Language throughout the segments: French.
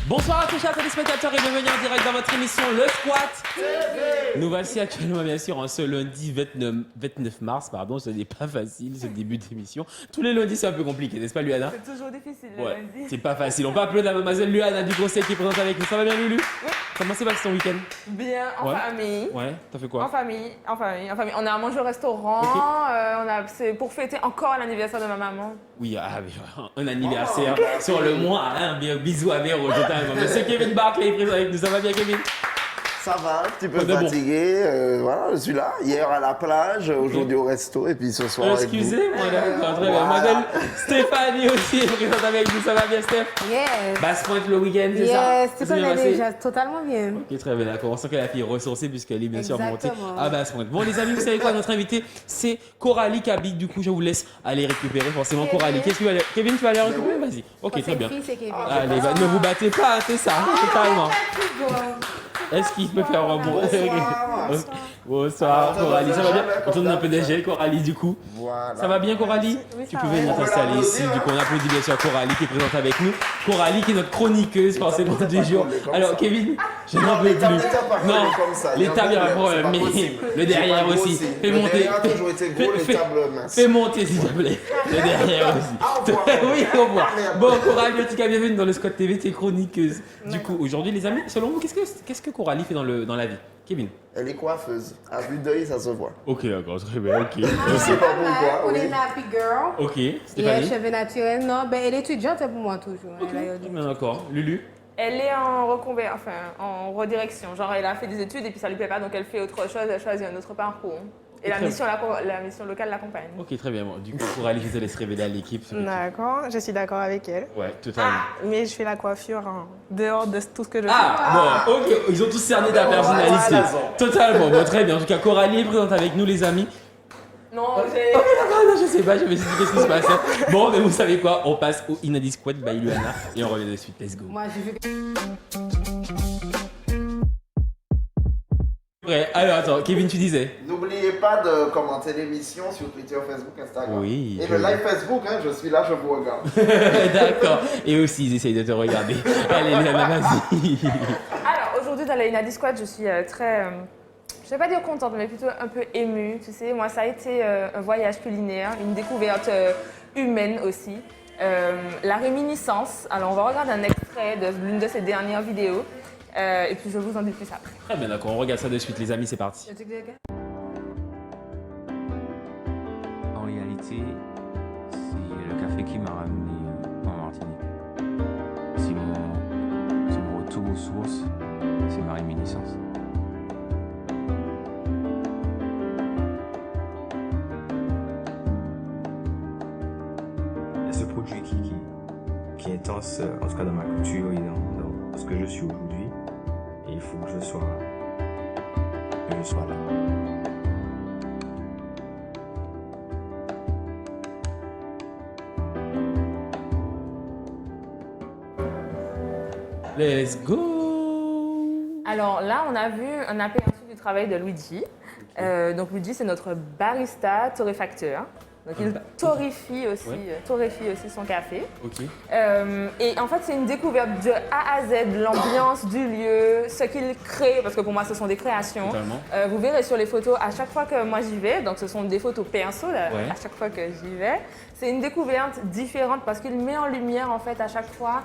Bonsoir à tous chers téléspectateurs et bienvenue en direct dans votre émission Le Squat TV. Nous voici actuellement bien sûr en ce lundi 29 mars, ce n'est pas facile ce début d'émission. Tous les lundis c'est un peu compliqué, n'est-ce pas Luana? C'est toujours difficile le Ouais, lundi. c'est pas facile. On peut applaudir la mademoiselle Luana du conseil qui est présente avec nous. Ça va bien Lulu? Oui. Comment s'est passé ton week-end? Bien, en famille. Ouais, t'as fait quoi? En famille. On a mangé au restaurant, Ok. c'est pour fêter encore l'anniversaire de ma maman. Oui, un anniversaire sur le mois. Hein, bisous à Véro, totalement. Monsieur Kevin Barclay est présent avec nous. Ça va bien Kevin? Ça va, un petit peu De bon. fatigué. Voilà, je suis là. Hier à la plage, aujourd'hui au resto et puis ce soir avec vous. Excusez-moi, d'accord, très bien. Voilà. Modèle Stéphanie aussi est présente avec nous. Ça va bien Steph? Yes. Basse-Pointe le week-end, c'est ça? Yes, tu Ça s'est bien connais passé? déjà totalement bien. Ok, très bien, d'accord. On sent que la fille est ressourcée puisqu'elle est bien sûr montée Exactement. à Basse-Pointe. Bon, les amis, vous savez quoi? Notre invité, c'est Coralie Kabik. Du coup, je vous laisse aller récupérer forcément Coralie. Qu'est-ce que tu vas aller... Kevin, tu vas aller récupérer? Vas-y. Ok, très bien. C'est Kevin. Allez, ne vous battez pas, c'est ça, totalement. Est-ce qu'il peut faire un bon... Bonsoir, Coralie, ça va bien? On tourne un peu des gels, Coralie, du coup. Voilà. Ça va bien, Coralie? Oui, Tu ça peux va. venir t'installer ici. Du coup, on applaudit bien sûr Coralie qui est présente avec nous. Coralie qui est notre chroniqueuse forcément du jour. comme Alors, ça. Kevin, je n'en peux plus. L'étape pas Non, comme ça. l'étape, il y a un problème. C'est Mais pas possible. le derrière C'est pas aussi. possible. Fais Le monter. derrière a toujours été gros, les tables minces. Fais monter, s'il te plaît. Le derrière aussi. Au revoir. Oui, au revoir. Ah, merde. Bon, Coralie, en tout cas, bienvenue dans le Squat TV, t'es chroniqueuse. Du coup, aujourd'hui, les amis, selon vous, qu'est-ce que Coralie fait dans la vie? Kevin? Elle est coiffeuse. À vue d'œil, ça se voit. Ok, d'accord, très bien, ok. Je sais pas pourquoi. On oui. est nappy girl. Ok, Yeah, Stéphanie? cheveux naturels. Non, ben elle est étudiante pour moi toujours. Ok, Elle a- très bien, d'accord. Lulu? Elle est en redirection. Genre, elle a fait des études et puis ça lui plaît pas, donc elle fait autre chose, elle choisit un autre parcours. Et la Très mission locale l'accompagne. Ok, très bien. Bon, du coup, Coralie, je te laisse révéler à l'équipe. ce que tu- D'accord, je suis d'accord avec elle. Ouais, totalement. Mais je fais la coiffure en dehors de tout ce que je fais. Ah, bon, ok, ils ont tous cerné ta personnalité. voilà. Totalement, bon, très bien. En tout cas, Coralie est présente avec nous, les amis. Non, j'ai... Ok, d'accord, non, je sais pas, je me suis dit qu'est-ce qui se passe. Bon, mais vous savez quoi, on passe au Inadi Squad by Luana et on revient de suite. Let's go. Moi, je veux. Prêt. Alors, attends, Kevin, tu disais? N'oubliez pas de commenter l'émission sur Twitter, Facebook, Instagram. Oui, Et je- le live Facebook, hein, je suis là, je vous regarde. D'accord. Et aussi, ils essayent de te regarder. Allez, Luana, vas-y. Alors, aujourd'hui, dans la Inadi Squad, je suis très... je vais pas dire contente, mais plutôt un peu émue. Tu sais, moi, ça a été un voyage culinaire, une découverte humaine aussi. La réminiscence. Alors, on va regarder un extrait de l'une de ses dernières vidéos. Et puis, je vous en dis plus après. Très bien, d'accord, on regarde ça de suite, les amis, c'est parti. En réalité, c'est le café qui m'a ramené en Martinique. C'est mon retour aux sources, c'est ma réminiscence. Il y a ce produit qui est intense, en tout cas dans ma culture et dans ce que je suis aujourd'hui. Et il faut que je sois là. Let's go. Alors là, on a vu un aperçu du travail de Luigi. Donc Luigi, c'est notre barista torréfacteur. Donc il torréfie aussi, Ouais. torréfie aussi son café. Ok. Et en fait, c'est une découverte de A à Z, l'ambiance du lieu, ce qu'il crée, parce que pour moi, ce sont des créations. Totalement. Vous verrez sur les photos, à chaque fois que moi j'y vais, donc ce sont des photos perso, là, Ouais. à chaque fois que j'y vais, c'est une découverte différente parce qu'il met en lumière, en fait, à chaque fois,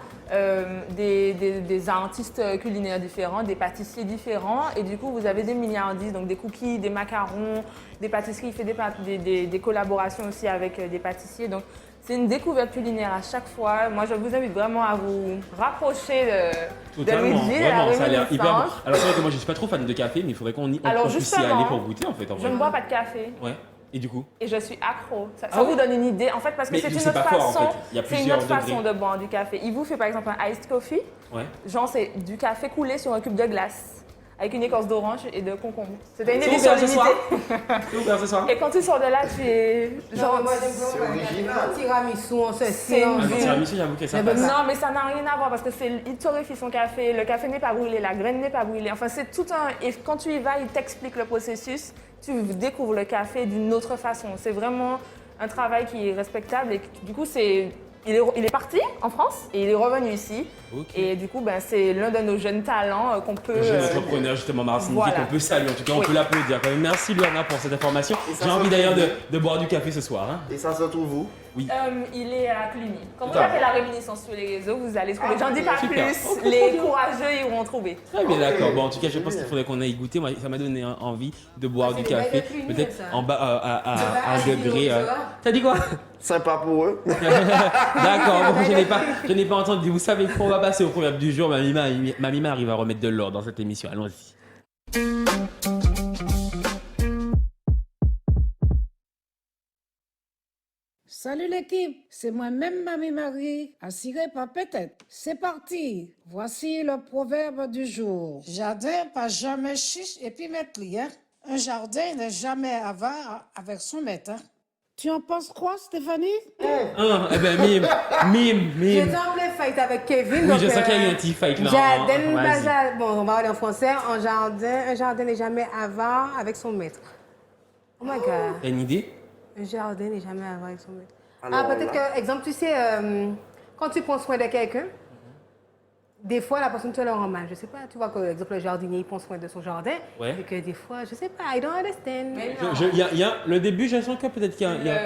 des artistes culinaires différents, des pâtissiers différents, et du coup, vous avez des milliardises, donc des cookies, des macarons, des pâtisseries, il fait des collaborations aussi avec des pâtissiers, donc c'est une découverte culinaire à chaque fois. Moi, je vous invite vraiment à vous rapprocher de Totalement, Luigi, de la vraiment, ça a l'air hyper bon. réminiscence. Alors c'est vrai que moi je suis pas trop fan de café, mais il faudrait qu'on Alors, puisse y justement, aller pour goûter en fait. En Je vrai. ne bois pas de café. Ouais. Et du coup? Et je suis accro. Ça Ah vous ouais? donne une idée, en fait, parce que Mais c'est je une sais autre pas fort, en façon. fait. Il y a C'est une plusieurs autre façon degrés. de boire du café. Il vous fait par exemple un iced coffee. Ouais. Genre, c'est du café coulé sur un cube de glace avec une écorce d'orange et de concombre. C'était une C'est édition ouvert ce soir. limitée. C'est ouvert ce soir. Et quand tu sors de là, tu es genre... moi, j'aime C'est bien original. un tiramisu, on se C'est on Ah, une le tiramisu, j'avoue que ça Mais passe. Non, mais ça n'a rien à voir parce que il torréfie son café, le café n'est pas brûlé, la graine n'est pas brûlée. Enfin, c'est tout un... Et quand tu y vas, il t'explique le processus, tu découvres le café d'une autre façon. C'est vraiment un travail qui est respectable et du coup, il est parti en France et il est revenu ici. Ok. Et du coup, ben, c'est l'un de nos jeunes talents qu'on peut... Le jeune entrepreneur justement Martinique voilà. qu'on peut saluer, en tout cas on Oui. peut l'applaudir quand même. Merci Luana pour cette information. Et ça J'ai se envie d'ailleurs retrouve de boire du café ce soir. Hein. Et ça se trouve où? il est à Cluny. Quand vous D'accord. tapez la réminiscence sur les réseaux, vous allez trouver. J'en dis pas Super. plus, Ok, les courageux iront trouver. Très bien, d'accord. Bon, en tout cas, je pense qu'il faudrait qu'on aille goûter. Moi, ça m'a donné envie de boire Ah, du c'est des café. baguettes lumineuses, Peut-être ça. en bas à un Ah, degré. ça va. T'as dit quoi? Sympa pour eux. D'accord, bon, je n'ai pas entendu. Vous savez quoi? On va passer au proverbe du jour. Mamie arrive à remettre de l'ordre dans cette émission. Allons-y. Salut l'équipe, c'est moi-même Mamie Marie, assurée par peut-être. C'est parti, voici le proverbe du jour. Jardin pas jamais chiche et puis mettre hein. Un jardin n'est jamais avare avec son maître. Hein. Tu en penses quoi, Stéphanie? Eh ben, mime. J'étais en plein fight avec Kevin. Oui, donc, je sens qu'il y a eu un petit fight là. Jardin, Vas-y. bon, on va aller en français. Un jardin n'est jamais avare avec son maître. Oh my God. T'as une idée? Un jardin n'est jamais avare avec son maître. Alors Peut-être là. que, exemple, tu sais, quand tu prends soin de quelqu'un, des fois, la personne te le rend mal. Je sais pas, tu vois que, exemple, le jardinier, il prend soin de son jardin. Ouais. Et que des fois, je sais pas, I don't understand. Mais non. Il y a le début, je sens que peut-être qu'il y a.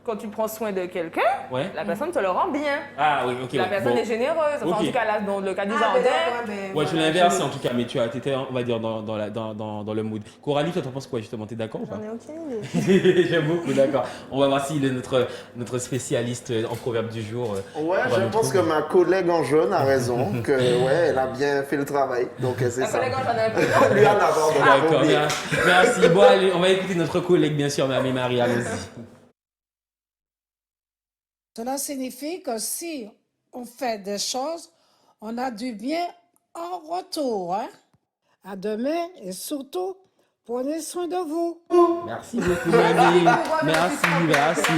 Quand tu prends soin de quelqu'un, Ouais. la personne te le rend bien. Ah oui, ok. La ouais. personne Bon. est généreuse. Enfin, Ok. en tout cas, là, dans le cas du Ah, jardin. Ouais, je l'ai inversé en tout cas, mais tu étais, on va dire, dans le mood. Coralie, toi, t'en penses quoi justement? T'es d'accord ou pas? J'en ai aucune idée. J'aime beaucoup, d'accord. On va voir s'il est notre spécialiste en proverbe du jour. Ouais, on va je nous pense que trouver. ma collègue en jaune a raison, que ouais, elle a bien fait le travail. Donc c'est La ça. collègue, j'en ai un peu. Luana, pardon, D'accord, oublié. merci. Bon, allez, on va écouter notre collègue, bien sûr, Mamie Marie, allons-y. Cela signifie que si on fait des choses, on a du bien en retour. Hein? À demain et surtout, prenez soin de vous. Merci beaucoup, Mamie. Merci.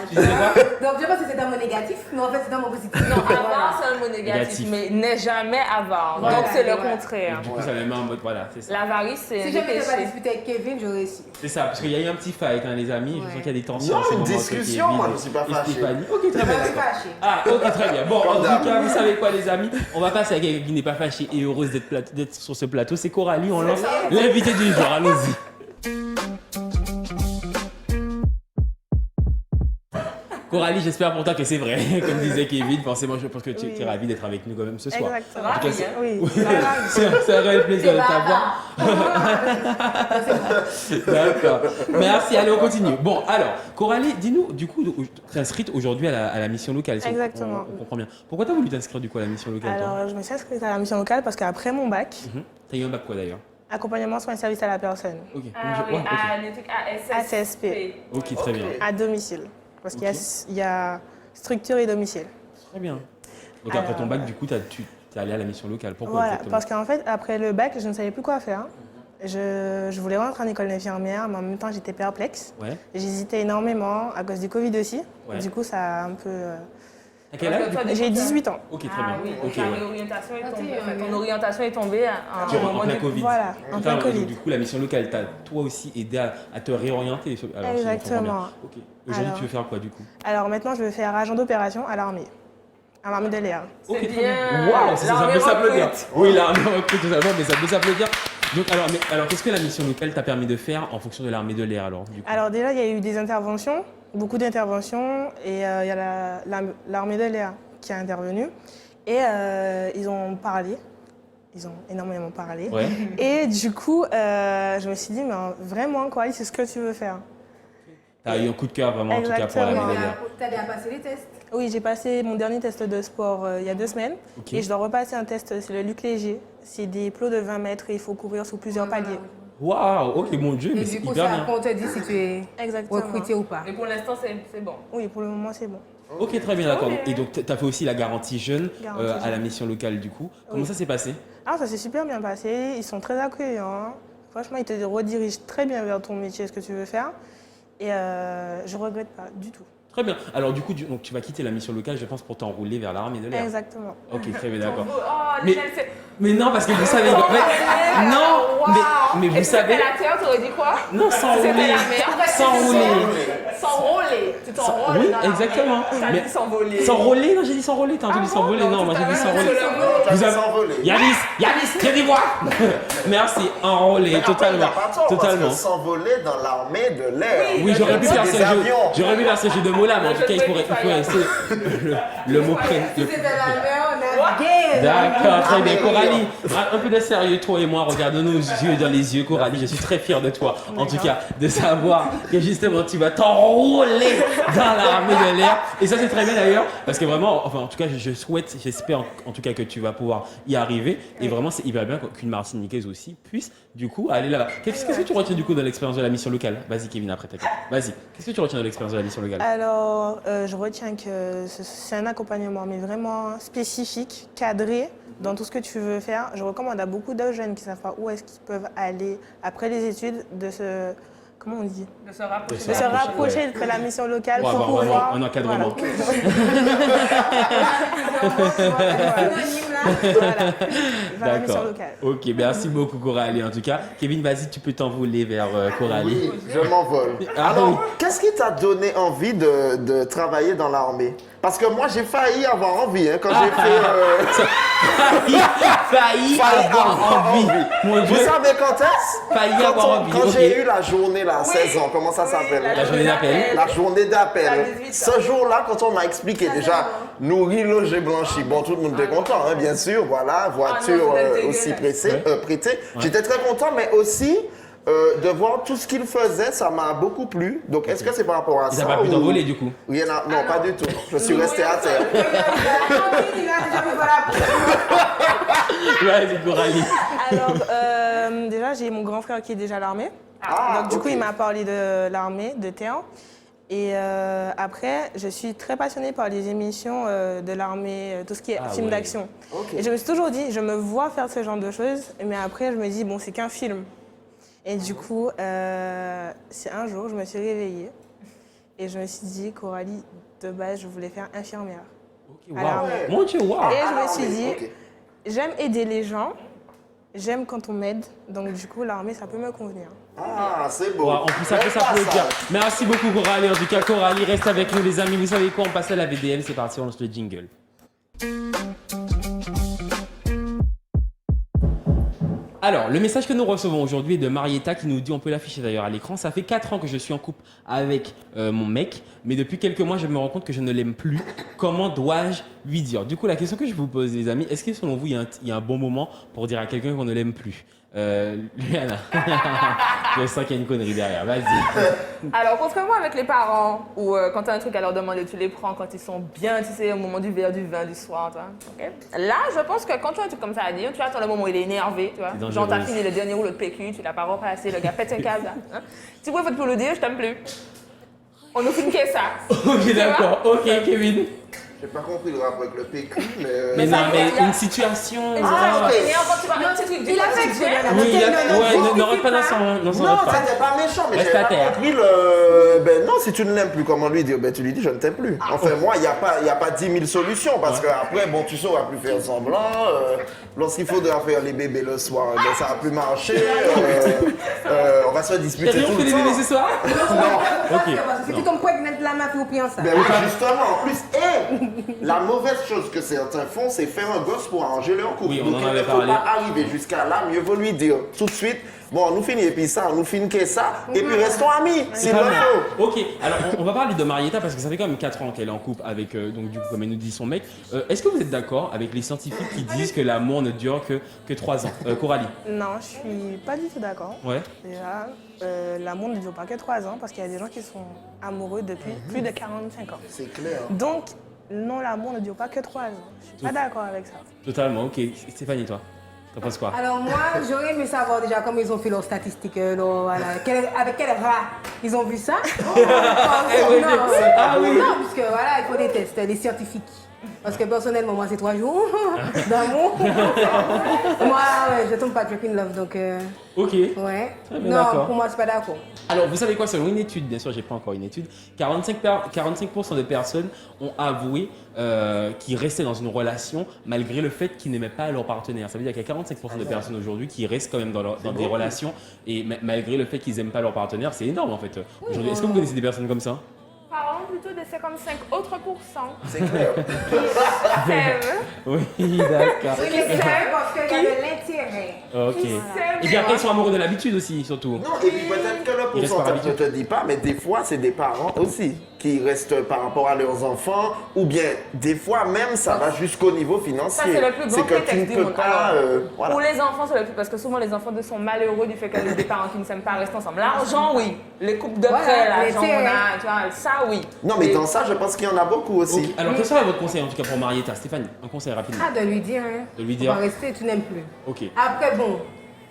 Tu disais quoi? Donc, je pense que c'est dans mon négatif, mais en fait, c'est dans mon positif. Non, avare, c'est un mot négatif, Négatif. mais n'est jamais avare. Voilà, Donc, c'est le voilà. contraire. Du coup, ça me met en mode, voilà, c'est ça. L'avarice, c'est Si un je m'étais pas péché. disputé avec Kevin, j'aurais su. C'est ça, parce qu'il y a eu un petit fight, hein, les amis. Je sens qu'il y a des tensions. Non, en ce une moment entre discussion, Kevin moi, je ne suis pas et fâché. Stéphanie. Ok, très bien, Je suis d'accord. fâchée. Ah, ok, très bien. Bon, en tout Condamné. cas, vous savez quoi, les amis? On va passer à quelqu'un qui n'est pas fâché et heureuse d'être sur ce plateau. C'est Coralie, on lance l'invité du jour. Allons-y. Coralie, j'espère pour toi que c'est vrai. Comme disait Kevin, forcément, je pense que tu es ravie d'être avec nous quand même ce soir. Exactement. En tout cas, c'est- Oui. c'est un réel plaisir de t'avoir. D'accord. Merci, allez, on continue. Bon, alors, Coralie, dis-nous, du coup, tu es inscrite aujourd'hui à la mission locale. si Exactement. On comprend bien. Pourquoi tu as voulu t'inscrire du coup à la mission locale, toi? Alors, je me suis inscrite à la mission locale parce qu'après mon bac, T'as eu un bac quoi d'ailleurs? accompagnement soins et services à la personne, Ok. Ah Ouais, oui, ok. les trucs ASSP. Ok, très bien. à domicile. Parce qu'il y a- Ok. il y a structure et domicile. Très bien. Donc après ton bac, du coup, tu es allé à la mission locale. Pourquoi Voilà, exactement? parce qu'en fait, après le bac, je ne savais plus quoi faire. Je voulais rentrer en école d'infirmière, mais en même temps, j'étais perplexe. Ouais. J'hésitais énormément à cause du Covid aussi. Ouais. Du coup, ça a un peu... À quel âge? du coup J'ai 18 ans. Ok, très Ah bien. oui, Ok, ta ouais. réorientation est tombée. Ah, Ton orientation est tombée en Durant- en moment plein du- Covid. Voilà, en plein Donc, Covid. du coup, la mission locale t'a toi aussi aidé à te réorienter. Alors, si je comprends Exactement. bien. Ok. Aujourd'hui, Alors- tu veux faire quoi du coup? Alors maintenant, je veux faire agent d'opération à l'armée de l'air. Ok, C'est très bien. Waouh, ça L'armée peut s'applaudir. recrute. Oui, l'armée recrute, tout simplement, mais ça peut s'applaudir. Donc, alors qu'est-ce que la mission locale t'a permis de faire en fonction de l'armée de l'air alors du coup? Alors déjà, il y a eu des interventions, beaucoup d'interventions, et il y a l'armée de l'air qui a intervenu. Et ils ont parlé, ils ont énormément parlé. Ouais. Et du coup, je me suis dit, mais vraiment, quoi, c'est ce que tu veux faire. T'as eu un coup de cœur vraiment en tout cas pour l'armée de l'air. T'as déjà passé les tests? Oui, j'ai passé mon dernier test de sport il y a 2 semaines. Ok. Et je dois repasser un test, c'est le Luc Léger. C'est des plots de 20 mètres et il faut courir sous plusieurs paliers. Waouh, ok, mon Dieu, mais Et c'est du coup, hyper c'est bien. après, on te dit si tu es Exactement. recruté ou pas. Mais pour l'instant, c'est bon. Oui, pour le moment, c'est bon. Ok, très bien, d'accord. Ok. Et donc, tu as fait aussi la garantie jeune Garantie à la jeune. mission locale, du coup. Comment Oui. ça s'est passé? Alors ça s'est super bien passé, ils sont très accueillants. Franchement, ils te redirigent très bien vers ton métier, ce que tu veux faire. Et je regrette pas du tout. Très bien. Alors du coup, donc, tu vas quitter la mission locale, je pense, pour t'enrouler vers l'armée de l'air. Exactement. Ok, très bien, d'accord. Oh, Mais- Lionel, c'est... Mais non, parce que vous savez... non, mais vous Et si savez... c'était la terre, tu aurais dit quoi? Non, sans C'était rouler. la mer. S'enrouler. S'enrôler. Tu t'enrôles Oui, dans la exactement. mer. T'as Mais- dit s'envoler. S'enrôler? Non, j'ai dit s'enrôler. T'as entendu bon? s'envoler? Non, moi j'ai dit s'enrôler. Vous avez... s'envoler. Yanis, j'ai des voix. Merci, enrôler, totalement. Totalement. S'envoler dans l'armée de l'air. Oui, j'aurais pu C'est faire des ce jeu. avions. J'aurais pu faire ce jeu de mots là, mais en Je tout cas, il peux faut pas essayer le mot prénom. Si c'était la mer, on a gay. D'accord, très bien. Ah, Coralie, un peu de sérieux, toi et moi, regarde-nous yeux dans les yeux. Coralie, je suis très fier de toi, en tout cas, de savoir que justement tu vas t'enrôler dans l'armée de l'air. Et ça, c'est très bien d'ailleurs, parce que vraiment, enfin, en tout cas, je souhaite, j'espère en tout cas que tu vas pouvoir y arriver. Et vraiment, c'est hyper bien qu'une Martiniquaise aussi puisse, du coup, aller là-bas. Qu'est-ce que tu retiens du coup de l'expérience de la mission locale? Vas-y, Kevin, après t'inquiète. Vas-y, qu'est-ce que tu retiens de l'expérience de la mission locale? Alors, je retiens que c'est un accompagnement, mais vraiment spécifique, cadré dans tout ce que tu veux faire. Je recommande à beaucoup de jeunes qui ne savent pas où est-ce qu'ils peuvent aller après les études de se... Comment on dit? De se rapprocher. De se rapprocher de la mission locale Ouais, pour avoir vraiment pouvoir... un encadrement. Voilà. Vers la mission D'accord. locale. Ok, merci beaucoup Coralie en tout cas. Kevin, vas-y, tu peux t'envoler vers Coralie. Oui, je m'envole. Ah, Alors, oui. qu'est-ce qui t'a donné envie de travailler dans l'armée? Parce que moi, j'ai failli avoir envie quand j'ai fait... Failli avoir envie. Mon Vous Dieu, savez quand est-ce? failli Quand, avoir envie. quand Ok. j'ai eu la journée, là, 16 ans, comment ça s'appelle? La journée d'appel. La journée d'appel. À 18 ans. Ce jour-là, quand on m'a expliqué déjà, nourri, logé, blanchi, bon, tout le monde était content, bien sûr, voilà, voiture vous êtes aussi dégueulasse. prêtée. J'étais très content, mais aussi de voir tout ce qu'il faisait, ça m'a beaucoup plu. Donc, est-ce que c'est par rapport à Il ça? t'a pas pu ou- t'envoler du coup. Rien à... Non, pas du tout. Je suis resté à terre. Vas-y Coralie. Alors, déjà, j'ai mon grand frère qui est déjà à l'armée. Ah, Donc, du coup, ok. il m'a parlé de l'armée, de terre. Et après, je suis très passionnée par les émissions de l'armée, tout ce qui est Ah film ouais. d'action. Ok. Et je me suis toujours dit, je me vois faire ce genre de choses, mais après, je me dis, bon, c'est qu'un film. Et du coup, c'est un jour, je me suis réveillée et je me suis dit, Coralie, de base, je voulais faire infirmière. Ok, À waouh. l'armée. Mon Dieu, waouh. Et je me suis dit, Ok. j'aime aider les gens, j'aime quand on m'aide, donc du coup, l'armée, ça peut me convenir. Ah, c'est beau. Wow, on peut Même pas s'applaudir. ça. Merci beaucoup Coralie. En tout cas, Coralie, reste avec nous les amis. Vous savez quoi? On passe à la VDM. C'est parti, on lance le jingle. Alors, le message que nous recevons aujourd'hui est de Marietta qui nous dit, on peut l'afficher d'ailleurs à l'écran, ça fait 4 ans que je suis en couple avec mon mec, mais depuis quelques mois, je me rends compte que je ne l'aime plus. Comment dois-je lui dire? Du coup, la question que je vous pose, les amis, est-ce que selon vous, il y a un bon moment pour dire à quelqu'un qu'on ne l'aime plus? Liana, je sens qu'il y a une connerie derrière, vas-y. Alors, contrairement avec les parents, où quand tu as un truc à leur demander, tu les prends quand ils sont bien, tu sais, au moment du verre du vin du soir, tu vois. ok. Là, je pense que quand tu as un truc comme ça à dire, tu attends le moment où il est énervé, tu vois. C'est dangereux. Genre, t'as fini le dernier rouleau de PQ, tu l'as pas repassé, le gars pète un câble, là. Hein. Tu pourrais pour le dire, je t'aime plus. On nous filme que ça. Ok, d'accord, ok, Kevin. J'ai pas compris le rapport avec le PQ, mais... Mais non, ça, mais il y a- une situation. Ah, ok. énervant, tu vois, un petit truc Il a fait quotidien. Oui, ne rentre pas dans son Non, repas. c'était pas méchant, mais Reste j'avais à pas terre. compris le... Ben non, si tu ne l'aimes plus, comment lui dire? Ben tu lui dis, je ne t'aime plus. Enfin, moi, il n'y a pas 10 000 solutions, parce qu'après, bon, tu sauras plus faire semblant. Lorsqu'il faudra faire les bébés le soir, ben, ça va plus marcher. On va se T'as disputer dit on tout fait le les bébés ce temps. soir? Non. Ok. C'était comme quoi mettre la main au pied en ça. Ben oui, justement, en plus, la mauvaise chose que certains font, c'est faire un gosse pour arranger leur couple. Oui, on Donc, en il ne avait faut parlé. pas arriver jusqu'à là, mieux vaut lui dire tout de suite, bon, on nous finit et puis ça, on nous finit que ça, et puis restons amis, s'il le Totalement. faut. Ok, alors on va parler de Marietta parce que ça fait quand même 4 ans qu'elle est en couple avec, donc du coup, comme elle nous dit son mec. Est-ce que vous êtes d'accord avec les scientifiques qui disent que l'amour ne dure que 3 ans? Coralie? Non, je suis pas du tout d'accord. Ouais. Déjà, l'amour ne dure pas que 3 ans parce qu'il y a des gens qui sont amoureux depuis plus de 45 ans. C'est clair. Donc, non, l'amour ne dure pas que 3 ans. Je suis pas d'accord avec ça. Totalement, ok. Stéphanie, toi, t'en penses quoi? Alors moi, j'aurais aimé savoir déjà comment ils ont fait leurs statistiques, voilà, avec quel rat ils ont vu ça. Ah oui. Non, puisque voilà, il faut des tests, les scientifiques. Parce que personnellement, moi, c'est 3 jours d'amour. Moi, ouais, je tombe pas drop in love, donc... Ok. Ouais. Très bien, Non, d'accord. pour moi, je suis pas d'accord. Alors, vous savez quoi, selon une étude, bien sûr, j'ai pas encore une étude, 45% des personnes ont avoué qu'ils restaient dans une relation malgré le fait qu'ils n'aimaient pas leur partenaire. Ça veut dire qu'il y a 45% de personnes aujourd'hui qui restent quand même dans des relations et malgré le fait qu'ils n'aiment pas leur partenaire, c'est énorme en fait. Aujourd'hui, est-ce que vous connaissez des personnes comme ça? Parlons plutôt des 55 autres pourcents C'est clair. qui s'aiment. Oui, d'accord. Oui, mais c'est parce qu'il y a de l'intérêt. Ok. Et puis après, ils sont amoureux de l'habitude aussi, surtout. Non, et puis peut-être que le Ils restent par pourcentage ne habitude. te dit pas, mais des fois, c'est des parents aussi qui restent par rapport à leurs enfants, ou bien des fois même, ça va jusqu'au niveau financier. Ça, c'est le plus grand C'est que tu prétexte ne du peux monde. pas... Alors, voilà. Pour les enfants, c'est le plus, parce que souvent les enfants sont malheureux du fait que des parents qui ne s'aiment pas restent ensemble. L'argent, oui. Les couples de Voilà, prêt, l'argent, mais on a, tu vois, ça, oui. Non, mais Et- dans ça, je pense qu'il y en a beaucoup aussi. Ok. Alors, quel serait votre conseil en tout cas pour Marietta? Stéphanie, un conseil rapidement. Ah, de lui dire, hein. De lui On dire. va rester, tu n'aimes plus. Ok. Après, bon,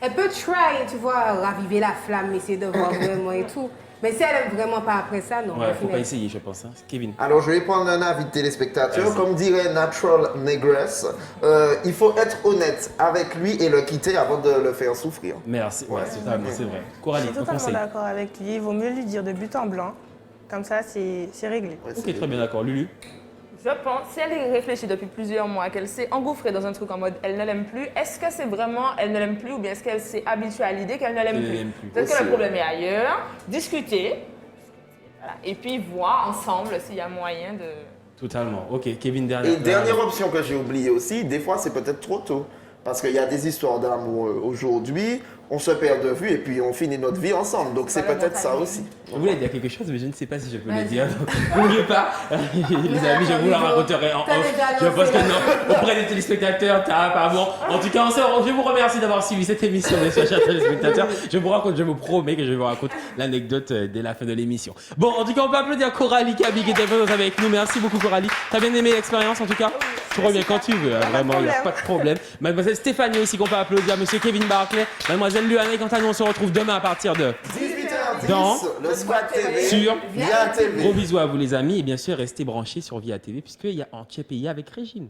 elle peut try, tu vois, raviver la flamme, essayer de voir vraiment et tout. Mais si elle aime vraiment pas après ça, non. Ouais, au faut pas final. essayer, je pense. Hein. Kevin. Alors, je vais prendre un avis de téléspectateur. Vas-y. Comme dirait Natural Negress, il faut être honnête avec lui et le quitter avant de le faire souffrir. Merci. Ouais, c'est vrai. Je Coralie, suis un totalement conseil. d'accord avec lui. Il vaut mieux lui dire de but en blanc. Comme ça, c'est réglé. Ouais, Ok, c'est- très bien, d'accord. Lulu. Je pense, si elle y réfléchit depuis plusieurs mois, qu'elle s'est engouffrée dans un truc en mode elle ne l'aime plus, est-ce que c'est vraiment elle ne l'aime plus ou bien est-ce qu'elle s'est habituée à l'idée qu'elle ne l'aime Elle ne plus? l'aime plus. Peut-être que Aussi, le problème est ailleurs, discuter, voilà, et puis voir ensemble s'il y a moyen de... Totalement. Ok, Kevin, Et dernière. dernière option que j'ai oubliée aussi, des fois c'est peut-être trop tôt. Parce qu'il y a des histoires d'amour aujourd'hui, on se perd de vue et puis on finit notre vie ensemble. Donc c'est Voilà, peut-être ça timing. aussi. Vous voulez dire quelque chose, mais je ne sais pas si je peux le Vas-y. dire. Donc, n'oubliez pas, les amis, je vous la raconterai en T'as off. déjà Je pense que lancé. non, auprès des téléspectateurs, t'as pas bon. En tout cas, je vous remercie d'avoir suivi cette émission, mes chers téléspectateurs. Je vous promets que je vous raconte l'anecdote dès la fin de l'émission. Bon, en tout cas, on peut applaudir Coralie Kabi qui était présente avec nous. Merci beaucoup, Coralie. T'as bien aimé l'expérience, en tout cas? Tu reviens quand tu veux, hein, vraiment, il n'y a pas de problème. Mademoiselle Stéphanie aussi qu'on peut applaudir, monsieur Kevin Barclay, mademoiselle Luana, quant à nous, on se retrouve demain à partir de 18h10, Dans le Squat TV sur Via TV. Gros bisous à vous les amis et bien sûr restez branchés sur Via TV puisqu'il y a Entier Pays avec Régine.